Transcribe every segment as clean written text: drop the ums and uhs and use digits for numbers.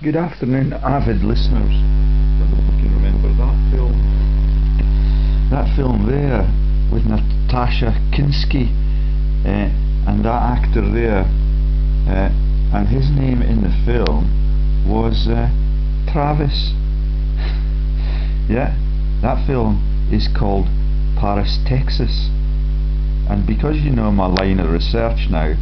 Good afternoon, avid listeners. I don't know if you can remember that film there with Natasha Kinski and that actor there, and his name in the film was Travis. Yeah, that film is called Paris, Texas. And because you know my line of research now,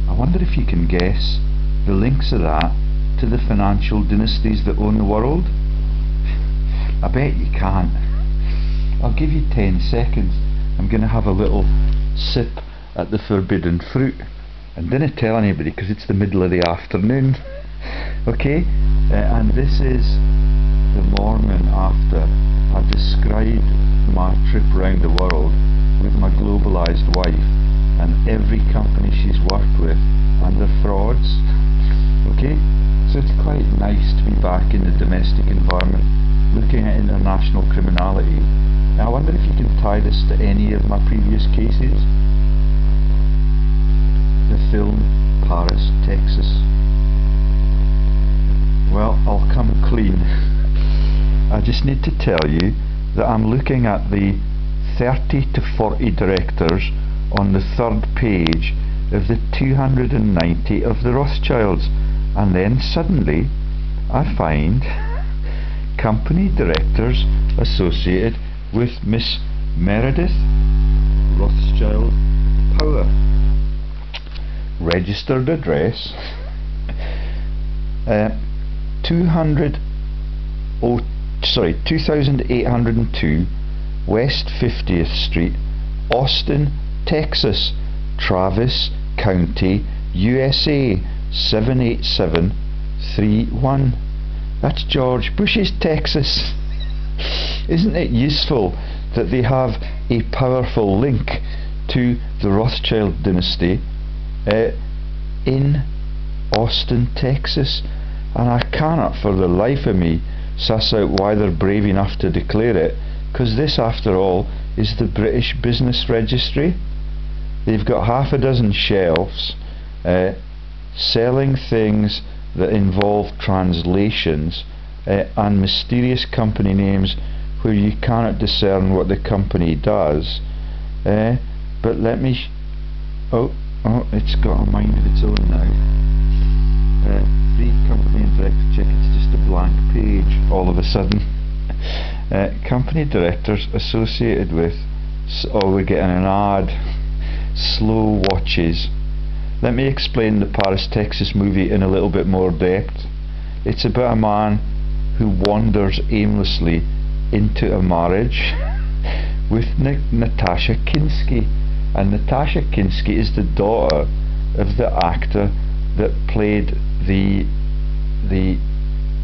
I wonder if you can guess the links of that to the financial dynasties that own the world. I bet you can't. I'll give you 10 seconds. I'm going to have a little sip at the forbidden fruit and didn't tell anybody because it's the middle of the afternoon. Okay, and this is the morning after I described my trip around the world with my globalised wife and every company she's worked with and the frauds. Okay, so it's quite nice to be back in the domestic environment looking at international criminality. Now I wonder if you can tie this to any of my previous cases. The film Paris, Texas. Well, I'll come clean. I just need to tell you that I'm looking at the 30 to 40 directors on the third page of the 290 of the Rothschilds, and then suddenly I find company directors associated with Miss Meredith Rothschild Power. Registered address 2802 West 50th Street, Austin, Texas, Travis County, USA 78731. That's George Bush's Texas. Isn't it useful that they have a powerful link to the Rothschild dynasty in Austin, Texas? And I cannot for the life of me suss out why they're brave enough to declare it, because this after all is the British Business Registry. They've got half a dozen shelves selling things that involve translations and mysterious company names where you cannot discern what the company does. But let me oh, it's got a mind of its own now. The company and director check, it's just a blank page all of a sudden. Company directors associated with, oh, we're getting an ad, Slow Watches. Let me explain the Paris, Texas movie in a little bit more depth. It's about a man who wanders aimlessly into a marriage with Natasha Kinski, and Natasha Kinski is the daughter of the actor that played the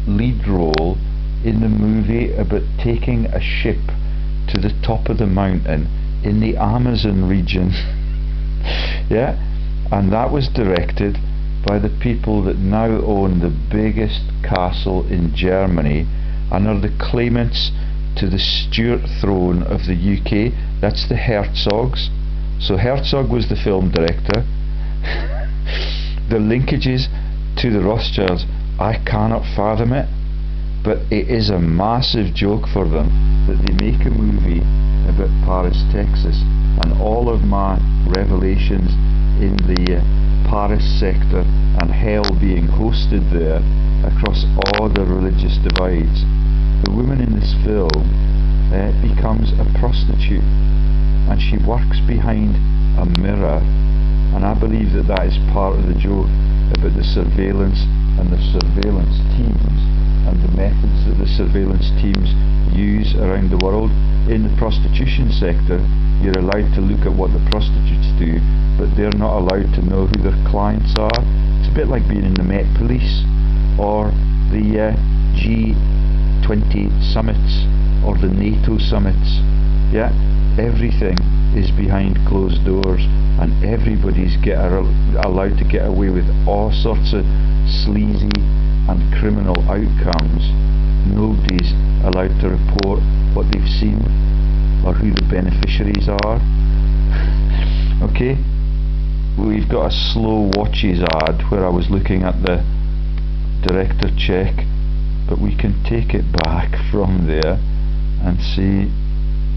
lead role in the movie about taking a ship to the top of the mountain in the Amazon region. Yeah, and that was directed by the people that now own the biggest castle in Germany and are the claimants to the Stuart throne of the UK. That's the Herzogs. So Herzog was the film director. The linkages to the Rothschilds, I cannot fathom it, but it is a massive joke for them that they make a movie about Paris, Texas, and all of my revelations in the Paris sector and hell being hosted there across all the religious divides. The woman in this film becomes a prostitute, and she works behind a mirror, and I believe that that is part of the joke about the surveillance and the surveillance teams and the methods that the surveillance teams use around the world. In the prostitution sector, you're allowed to look at what the prostitutes do, but they're not allowed to know who their clients are. It's a bit like being in the Met Police or the G20 summits or the NATO summits. Yeah, everything is behind closed doors, and everybody's allowed to get away with all sorts of sleazy and criminal outcomes. Nobody's allowed to report what they've seen or who the beneficiaries are. Okay, we've got a Slow Watches ad where I was looking at the director check but we can take it back from there and see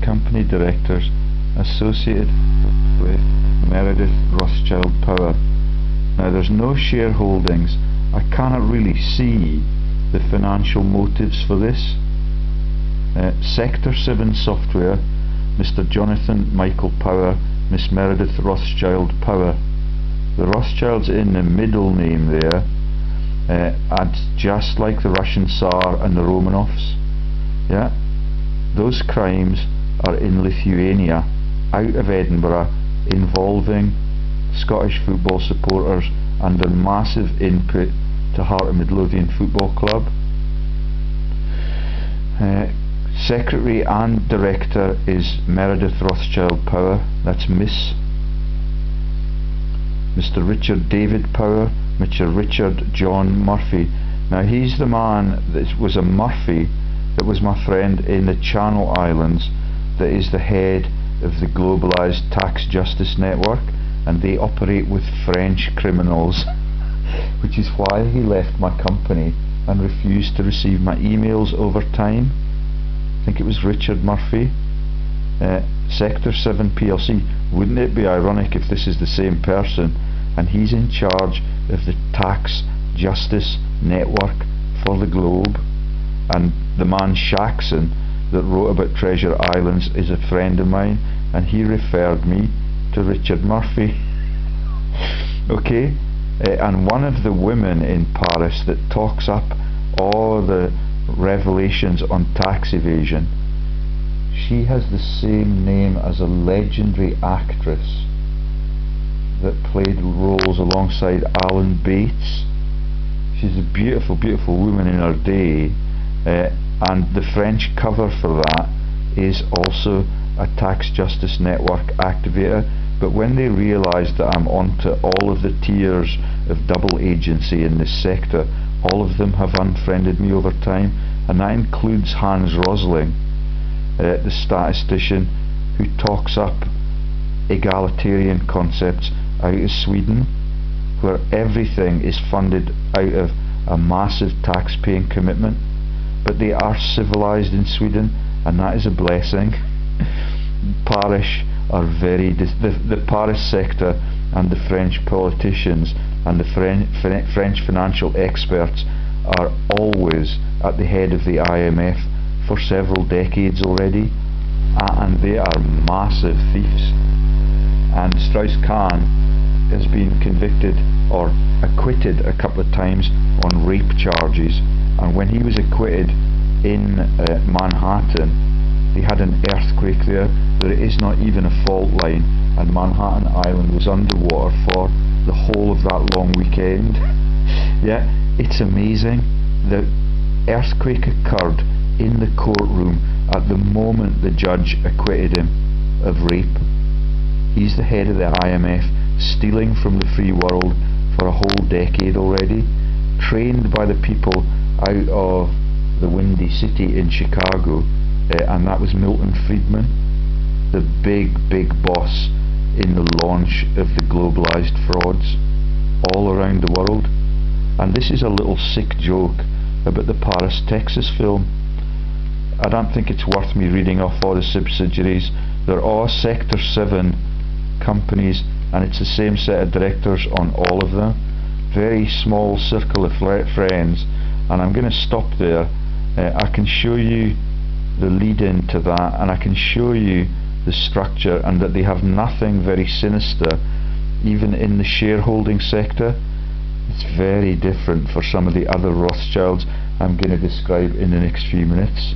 company directors associated with Meredith Rothschild Power. Now there's no shareholdings. I cannot really see the financial motives for this. Sector 7 Software, Mr. Jonathan Michael Power, Miss Meredith Rothschild Power. The Rothschilds in the middle name there, and just like the Russian Tsar and the Romanovs. Yeah, those crimes are in Lithuania, out of Edinburgh, involving Scottish football supporters and their massive input to Heart of Midlothian Football Club. Secretary and director is Meredith Rothschild Power, that's Miss. Mr. Richard David Power, Mr. Richard John Murphy. Now he's the man that was a Murphy that was my friend in the Channel Islands, that is the head of the Globalised Tax Justice Network, and they operate with French criminals, which is why he left my company and refused to receive my emails over time. I think it was Richard Murphy. Sector 7 PLC. Wouldn't it be ironic if this is the same person and he's in charge of the Tax Justice Network for the globe, and the man Shaxson that wrote about Treasure Islands is a friend of mine, and he referred me to Richard Murphy. Okay, and one of the women in Paris that talks up all the revelations on tax evasion, she has the same name as a legendary actress that played roles alongside Alan Bates. She's a beautiful, beautiful woman in her day, and the French cover for that is also a Tax Justice Network activator. But when they realise that I'm onto all of the tiers of double agency in this sector, all of them have unfriended me over time, and that includes Hans Rosling, the statistician who talks up egalitarian concepts out of Sweden, where everything is funded out of a massive tax-paying commitment. But they are civilised in Sweden, and that is a blessing. Parish are very the Paris sector and the French politicians and the French financial experts are always at the head of the IMF for several decades already, and they are massive thieves. And Strauss-Kahn has been convicted or acquitted a couple of times on rape charges, and when he was acquitted in Manhattan, they had an earthquake there. There is not even a fault line, and Manhattan Island was underwater for the whole of that long weekend. Yeah, it's amazing. The earthquake occurred in the courtroom at the moment the judge acquitted him of rape. He's the head of the IMF, stealing from the free world for a whole decade already, trained by the people out of the Windy City in Chicago, and that was Milton Friedman, the big boss in the launch of the globalized frauds all around the world. And this is a little sick joke about the Paris, Texas film. I don't think it's worth me reading off all the subsidiaries. They're all Sector 7 companies, and it's the same set of directors on all of them. Very small circle of friends, and I'm going to stop there. I can show you the lead in to that, and I can show you the structure, and that they have nothing very sinister even in the shareholding sector. It's very different for some of the other Rothschilds I'm going to describe in the next few minutes.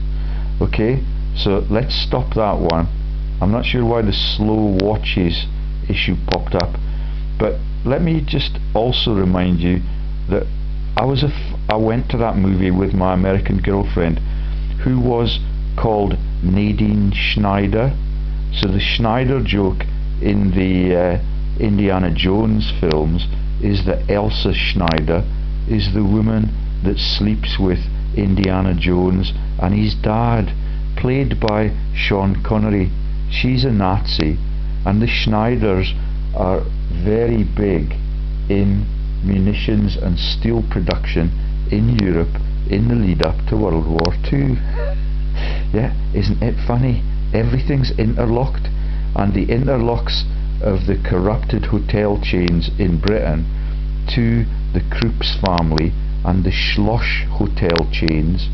Okay, so let's stop that one. I'm not sure why the slow watches issue popped up, but let me just also remind you that I went to that movie with my American girlfriend, who was called Nadine Schneider. So the Schneider joke in the Indiana Jones films is that Elsa Schneider is the woman that sleeps with Indiana Jones and his dad, played by Sean Connery. She's a Nazi, and the Schneiders are very big in munitions and steel production in Europe in the lead up to World War II. Yeah, isn't it funny? Everything's interlocked, and the interlocks of the corrupted hotel chains in Britain to the Krupp's family and the Schloss hotel chains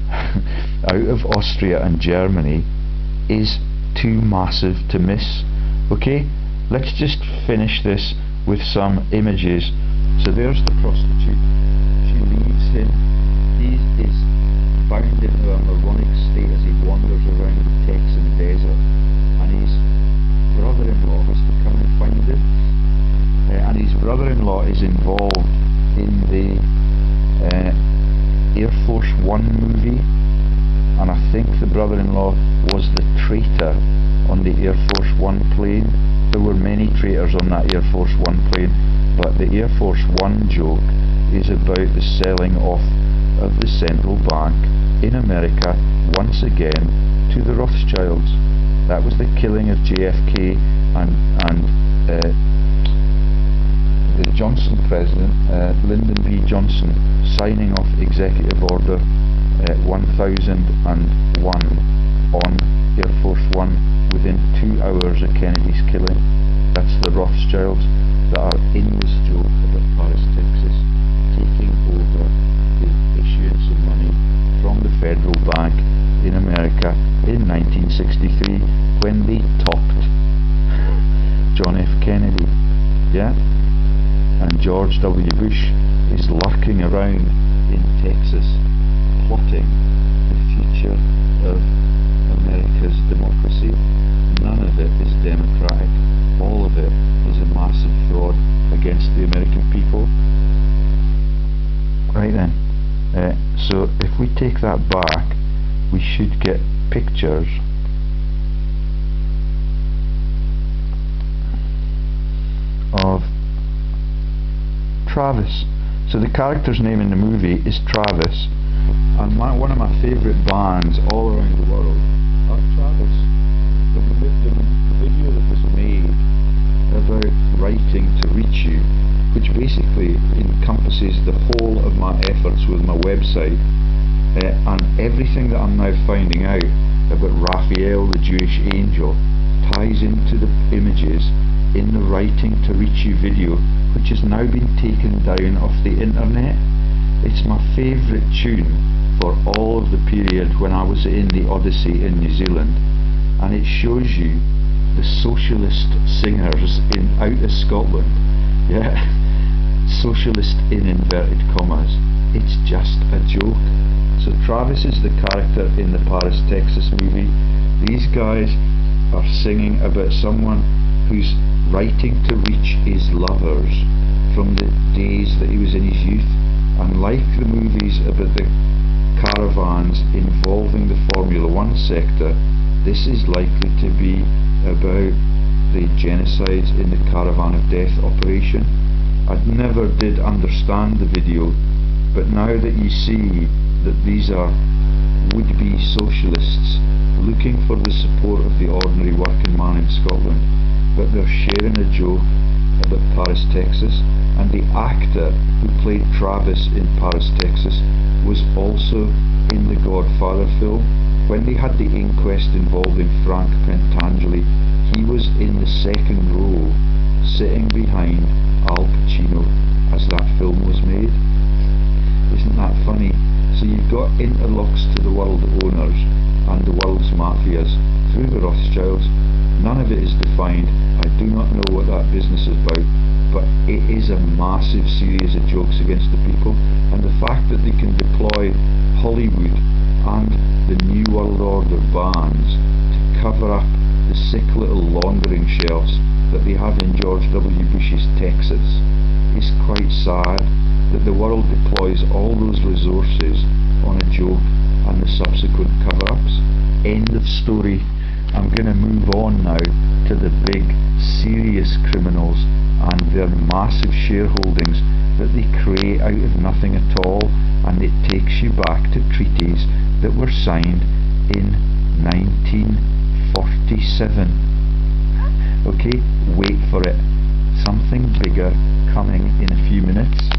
out of Austria and Germany is too massive to miss. Okay, let's just finish this with some images. So there's the prostitute. She leaves him. He is bound into a moronic state as he wanders around the Texan desert, and his brother-in-law has to come and find him. And his brother-in-law is involved in the Air Force One movie, and I think the brother-in-law was the traitor on the Air Force One plane. There were many traitors on that Air Force One plane, but the Air Force One joke is about the selling off of the central bank in America once again to the Rothschilds. That was the killing of JFK and the Johnson president, Lyndon B. Johnson, signing off Executive Order 1001 on Air Force One within 2 hours of Kennedy's killing. That's the Rothschilds that are in this joke about Paris, Texas, taking over the issuance of money from the federal bank in America in 1963 when they topped John F. Kennedy. Yeah? And George W. Bush is lurking around in Texas plotting the future of America's democracy. None of it is democratic. All of it is a massive fraud against the American people. Right then, so if we take that back, we should get pictures of Travis. So the character's name in the movie is Travis, and one of my favourite bands all around the world are Travis. The video that was made about writing to reach you, which basically encompasses the whole of my efforts with my website, and everything that I'm now finding out about Raphael the Jewish angel ties into the images in the Writing to Reach You video, which has now been taken down off the internet. It's my favourite tune for all of the period when I was in the Odyssey in New Zealand, and it shows you the socialist singers out of Scotland. Yeah, socialist in inverted commas. It's just a joke. So Travis is the character in the Paris, Texas movie. These guys are singing about someone who's writing to reach his lovers from the days that he was in his youth, and like the movies about the caravans involving the Formula One sector, this is likely to be about the genocides in the Caravan of Death operation. I never did understand the video, but now that you see that these are would-be socialists looking for the support of the ordinary working man in Scotland, but they're sharing a joke about Paris, Texas, and the actor who played Travis in Paris, Texas was also in the Godfather film. When they had the inquest involving Frank Pentangeli, he was in the second row, sitting behind Al Pacino as that film was made. Isn't that funny? So you've got interlocks to the world owners and the world's mafias through the Rothschilds. None of it is defined. I do not know what that business is about, but it is a massive series of jokes against the people, and the fact that they can deploy Hollywood and the New World Order bands to cover up the sick little laundering shelves that they have in George W. Bush's Texas is quite sad, that the world deploys all those resources on a joke and the subsequent cover-ups. End of story. I'm going to move on now to the big serious criminals and their massive shareholdings that they create out of nothing at all, and it takes you back to treaties that were signed in 1947. Okay, wait for it. Something bigger coming in a few minutes.